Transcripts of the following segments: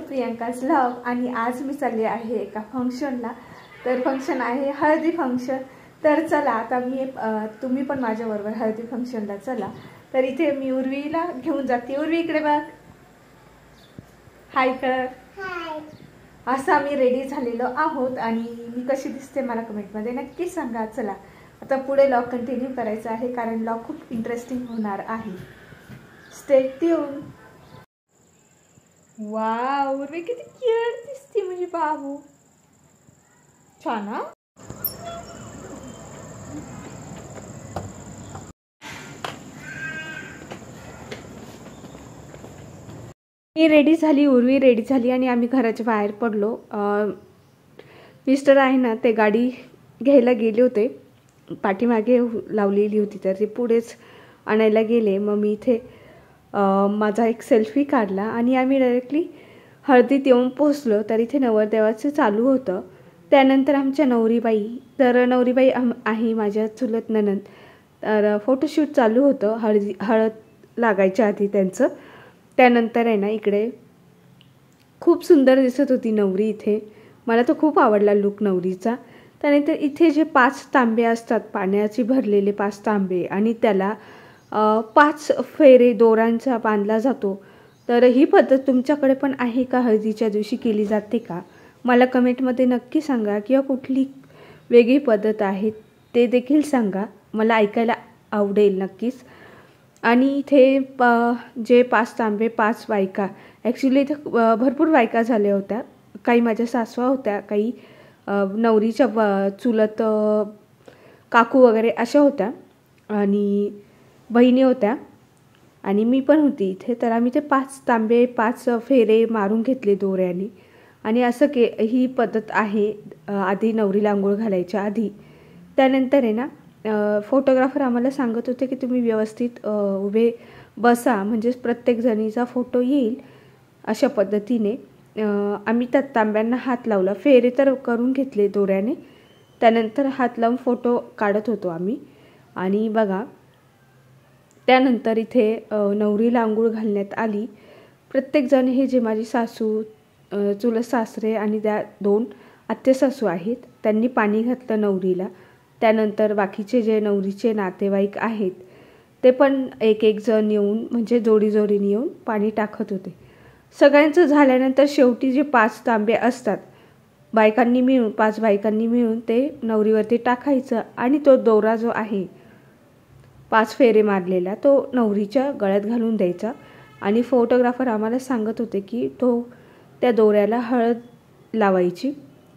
Priyanka's vlog आणि आज मी चालली आहे एका फंक्शनला। तर फंक्शन आहे हळदी फंक्शन। तर चला आता तुम्ही पण माझ्याबरोबर हळदी फंक्शनला चला। तर इथे मी उर्वीला घेऊन जाते। उर्वी इकडे बघ, हाय कर। हाय। असं आम्ही रेडी झालेलो आहोत आणि मी कशी दिसते मला कमेंटमध्ये नक्की सांगा। चला आता पुढे व्लॉग कंटिन्यू करायचा आहे कारण व्लॉग खूप इंटरेस्टिंग होणार आहे। Stay tune. वाव उर्वी किती क्यूट दिसते म्हणजे बाबू। छान हा। मी रेडी झाली, उर्वी रेडी झाली आणि आम्ही घराच्या बाहेर पडलो। मिस्टर आहे ना ते गाडी घ्यायला गेले होते, पाठीमागे लावलेली होती तर ते पुढेच आणायला गेले। मग मी इथे माझा एक सेल्फी काढला आणि आम्ही डायरेक्टली हळदीत येऊन पोहोचलो। तर इथे नवरदेवाचं चालू होतं। त्यानंतर आमच्या नवरीबाई, तर नवरीबाई आहे माझ्या चुलत नणंद, तर फोटोशूट चालू होतं हळद लागायच्या आधी त्यांचं। त्यानंतर आहे ना इकडे खूप सुंदर दिसत होती नवरी इथे, मला तो खूप आवडला लुक नवरीचा। त्यानंतर इथे जे 5 तांबे असतात, पाण्याची भरलेले 5 तांबे आणि त्याला 5 फेरे दोरांचा बांधला जातो। तर ही पद्धत तुमच्याकडे पण आहे का? हळदीच्या दिवशी केली जाते का? मला कमेंटमध्ये नक्की सांगा, किंवा कुठली वेगळी पद्धत आहे ते देखील सांगा, मला ऐकायला आवडेल नक्कीच। आणि इथे जे 5 तांबे 5 बायका, ॲक्च्युली इथे भरपूर बायका झाल्या होत्या। काही माझ्या सासवा होत्या, काही नवरीच्या चुलत काकू वगैरे अशा होत्या आणि बहिणी होत्या आणि मी पण होती इथे। तर आम्ही ते 5 तांबे 5 फेरे मारून घेतले दोऱ्याने आणि असं ही पद्धत आहे आधी नवरीला अंघोळ घालायच्या आधी। त्यानंतर आहे ना फोटोग्राफर आम्हाला सांगत होते की तुम्ही व्यवस्थित उभे बसा, म्हणजे प्रत्येक जणीचा फोटो येईल अशा पद्धतीने। आम्ही त्या तांब्यांना हात लावला, फेरे तर करून घेतले दोऱ्याने, त्यानंतर हात लावून फोटो काढत होतो आम्ही। आणि बघा त्यानंतर इथे नवरीला अंघोळ घालण्यात आली। प्रत्येकजण, हे जे माझी सासू, चुलत सासरे आणि त्या 2 आत्ते सासू आहेत, त्यांनी पाणी घातलं नवरीला। त्यानंतर बाकीचे जे नवरीचे नातेवाईक आहेत ते पण एक जण येऊन, म्हणजे जोडी जोडीने येऊन पाणी टाकत होते। सगळ्यांचं झाल्यानंतर शेवटी जे 5 तांबे असतात, बायकांनी मिळून 5 बायकांनी मिळून ते नवरीवरती टाकायचं आणि तो दोरा जो आहे 5 फेरे मारलेला तो नवरीच्या गळ्यात घालून द्यायचा। आणि फोटोग्राफर आम्हाला सांगत होते की त्या दोऱ्याला हळद लावायची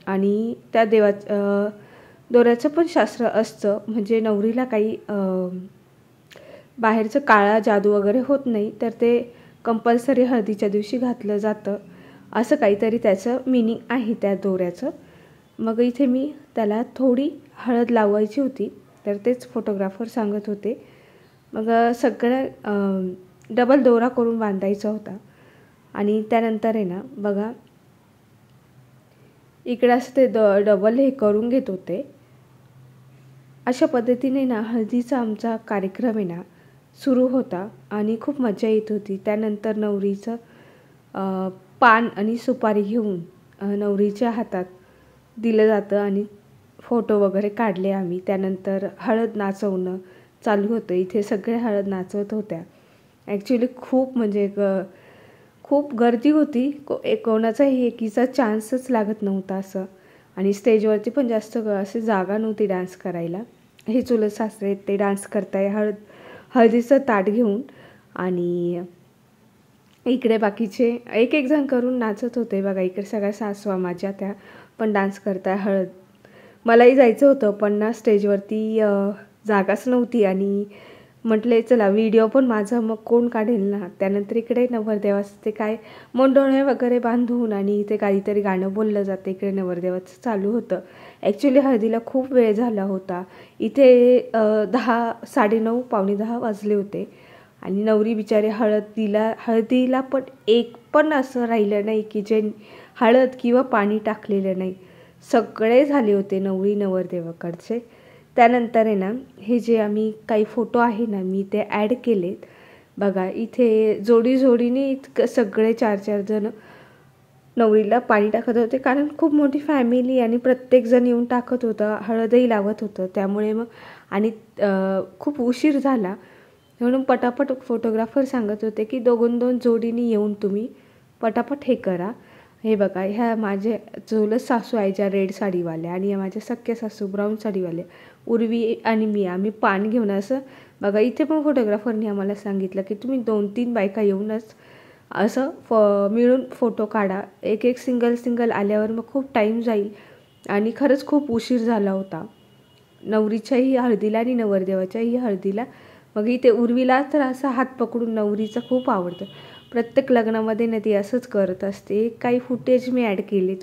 आणि त्या दोऱ्याचं पण शास्त्र असतं, म्हणजे नवरीला काही बाहेरचं काळा जादू वगैरे होत नाही, तर ते कंपल्सरी हळदीच्या दिवशी घातलं जातं, असं काहीतरी त्याचं मीनिंग आहे त्या दोऱ्याचं। मग इथे मी त्याला थोडी हळद लावायची होती, तर तेच फोटोग्राफर सांगत होते। मग सगळं डबल दोरा करून बांधायचा होता। आणि त्यानंतर आहे ना बघा इकडे असं ते डबल हे करून घेत होते। अशा पद्धतीने ना हळदीचा आमचा कार्यक्रम आहे ना सुरू होता आणि खूप मजा येत होती। त्यानंतर नवरीचं पान आणि सुपारी घेऊन नवरीच्या हातात दिलं जातं आणि फोटो वगैरे काढले आम्ही। त्यानंतर हळद नाचवणं चालू होतं, इथे सगळे हळद नाचवत होत्या। ॲक्च्युली खूप म्हणजे खूप गर्दी होती, कोणाचाही एकीचा चान्सच लागत नव्हता असं। आणि स्टेजवरती पण जास्त अशी जागा नव्हती डान्स करायला। हे चुलत सासरे ते डान्स करताय हळदीचं ताट घेऊन आणि इकडे बाकीचे एक जण करून नाचत होते। बघा इकडे सगळ्या सासवा माझ्या त्या पण डान्स करताय हळद। मलाही जायचं होतं पण ना स्टेजवरती जागाच नव्हती आणि म्हटले चला व्हिडिओ पण माझं मग कोण काढेल ना। त्यानंतर इकडे नवरदेवाचं ते काय मंडोळे वगैरे बांधून आणि इथे काहीतरी गाणं बोललं जातं, इकडे नवरदेवाचं चालू होतं। ॲक्च्युली हळदीला खूप वेळ झाला होता, इथे 10, 9:30 पावणे 10 वाजले होते आणि नवरी बिचारी हळदीला पण एक पण असं राहिलं नाही की जे हळद किंवा पाणी टाकलेलं नाही, सगळे झाले होते नवरी नवरदेवाकडचे। त्यानंतर आहे ना हे जे आम्ही काही फोटो आहे ना मी ते ॲड केलेत। बघा इथे जोडी जोडीने सगळे 4-4 जण नवरीला पाणी टाकत होते, कारण खूप मोठी फॅमिली आणि प्रत्येकजण येऊन टाकत होतं, हळदही लावत होतं. त्यामुळे मग आणि खूप उशीर झाला म्हणून पटापट फोटोग्राफर सांगत होते की 2-2 जोडीने येऊन तुम्ही पटापट हे करा. हे बघा, ह्या माझे चुलत सासू आहे ज्या रेड साडीवाल्या, आणि या माझ्या सख्या सासू ब्राऊन साडीवाल्या, उर्वी आणि मी, आम्ही पान घेऊन असं बघा. इथे पण फोटोग्राफरनी आम्हाला सांगितलं की तुम्ही 2-3 बायका येऊनच असं मिळून फोटो काढा. एक सिंगल आल्यावर मग खूप टाईम जाईल, आणि खरंच खूप उशीर झाला होता नवरीच्याही हळदीला आणि नवरदेवाच्याही हळदीला. मग इथे उर्वीला तर असा हात पकडून नवरीचं खूप आवडतं. प्रत्येक लग्नामध्ये ना ती असंच करत असते. काही फुटेज मी ॲड केले,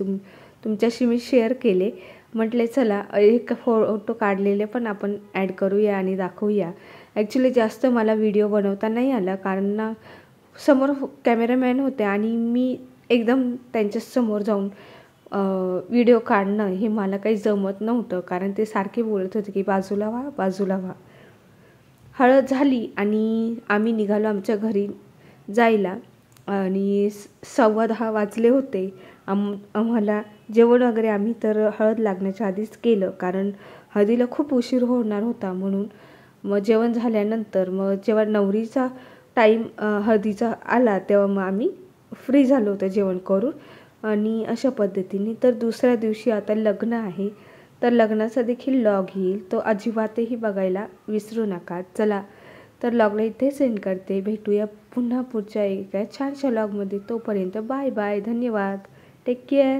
तुमच्याशी मी शेअर केले. म्हटले चला एक फोटो काढलेले पण आपण ॲड करूया आणि दाखवूया. ॲक्च्युली जास्त मला व्हिडिओ बनवता नाही आला, कारण ना समोर कॅमेरामॅन होते आणि मी एकदम त्यांच्यासमोर जाऊन व्हिडिओ काढणं हे मला काही जमत नव्हतं, कारण ते सारखे बोलत होते की बाजूला व्हा, बाजूला व्हा. हळद झाली आणि आम्ही निघालो आमच्या घरी जायला, आणि 10:15 वाजले होते. आम्हाला जेवण वगैरे आम्ही तर हळद लागण्याच्या आधीच केलं, कारण हळदीला खूप उशीर होणार होता म्हणून. मग जेवण झाल्यानंतर मग जेव्हा नवरीचा टाईम हळदीचा आला तेव्हा मग आम्ही फ्री झालो होतो जेवण करून, आणि अशा पद्धतीने. तर दुसऱ्या दिवशी आता लग्न आहे, तर लग्नाचा देखील लॉग येईल, तो अजिबातही बघायला विसरू नका. चला तर लॉगला इथे सेंड करते. भेटूया पुन्हा पुढच्या एका छानशा लॉगमध्ये. तोपर्यंत बाय बाय, धन्यवाद, टेक केअर.